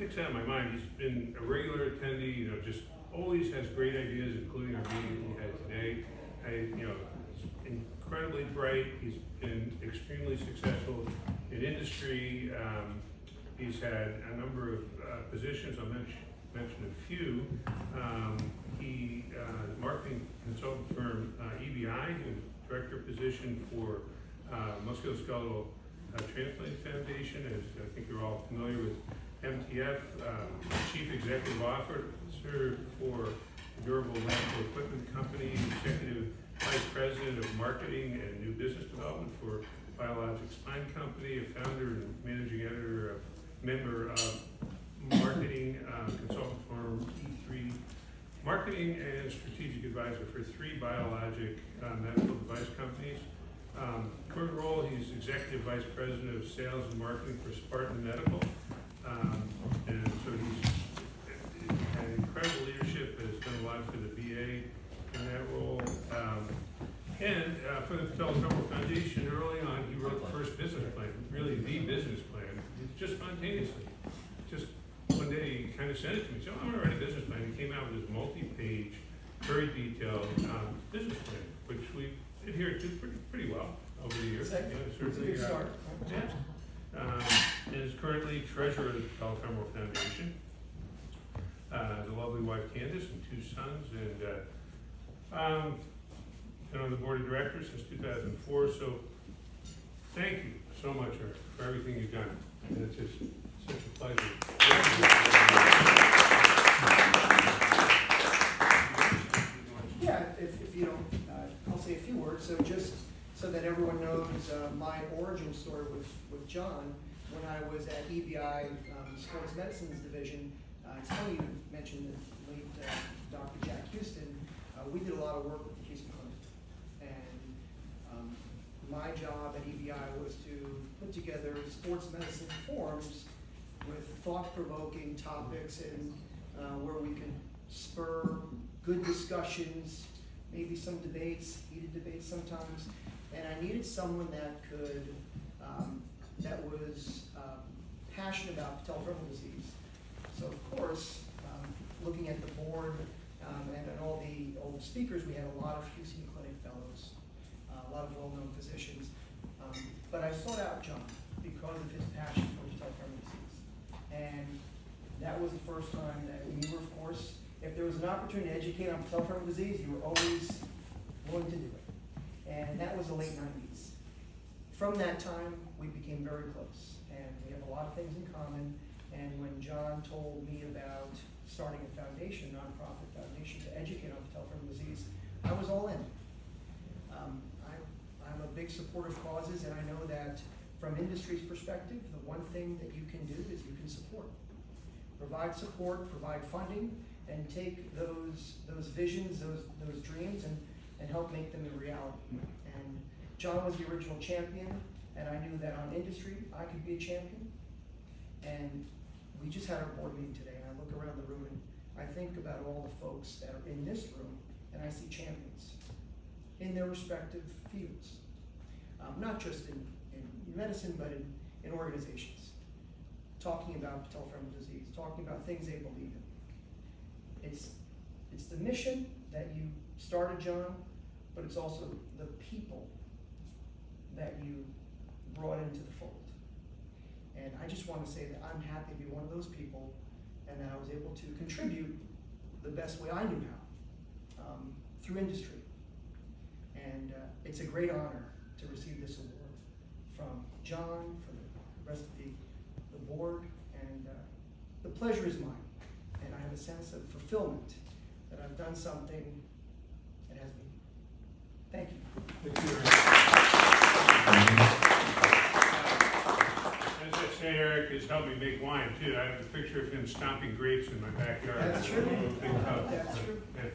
sticks out in my mind. He's been a regular attendee, you know, just always has great ideas, including our meeting we had today. You know, he's incredibly bright. He's been extremely successful in industry. He's had a number of positions. I'll mention a few. He marketing consultant firm EBI, director position for Musculoskeletal Transplant Foundation, as I think you're all familiar with MTF, chief executive officer for Durable Medical Equipment Company, executive vice president of marketing and new business development for Biologic Spine Company, a founder and managing editor, member of marketing consultant firm E3 Marketing, and strategic advisor for 3 biologic medical device companies. Current role, he's executive vice president of sales and marketing for Spartan Medical. And so he's had incredible leadership, has done a lot for the VA in that role. And for the Patellofemoral Foundation, early on, he wrote the first business plan, really the business plan, just spontaneously. Just one day, he kind of sent it to me. He said, I want to write a business plan. He came out with this multi-page, very detailed business plan, which we adhered to pretty well over the years. It's a good start. And is currently treasurer of the Patellofemoral Foundation. Has a lovely wife, Candace, and 2 sons, and been on the board of directors since 2004. So thank you so much, Eric, for everything you've done. And it's just such a pleasure. Yeah, if you don't, I'll say a few words. So just so that everyone knows my origin story with John, when I was at EBI Sports Medicine's division, it's funny you mentioned the late Dr. Jack Houston. We did a lot of work with the Houston Clinic. And my job at EBI was to put together sports medicine forums with thought-provoking topics and where we could spur good discussions, maybe some debates, heated debates sometimes. And I needed someone that could, that was passionate about patellofemoral disease. So of course, looking at the board and all the speakers, we had a lot of Houston Clinic fellows, a lot of well-known physicians. But I sought out John because of his passion for patellofemoral disease. And that was the first time that we were, of course, if there was an opportunity to educate on patellofemoral disease, you were always willing to do it. And that was the late 90s. From that time, we became very close. And we have a lot of things in common. And when John told me about starting a foundation, a nonprofit foundation, to educate on patellofemoral disease, I was all in. I'm a big supporter of causes, and I know that from industry's perspective, the one thing that you can do is you can support. Provide support, provide funding, and take those visions, those dreams, and help make them a reality. And John was the original champion, and I knew that on industry, I could be a champion. And we just had our board meeting today, and I look around the room, and I think about all the folks that are in this room, and I see champions in their respective fields. Not just in medicine, but in organizations. Talking about patellofemoral disease, talking about things they believe in. It's the mission that you started, John, but it's also the people that you brought into the fold. And I just want to say that I'm happy to be one of those people, and that I was able to contribute the best way I knew how, through industry. And it's a great honor to receive this award from John, from the rest of the board, and the pleasure is mine. And I have a sense of fulfillment that I've done something that has meaning. Thank you. Thank you. As I say, Eric has helped me make wine too. I have a picture of him stomping grapes in my backyard. That's true. Big cup. That's true. Yeah.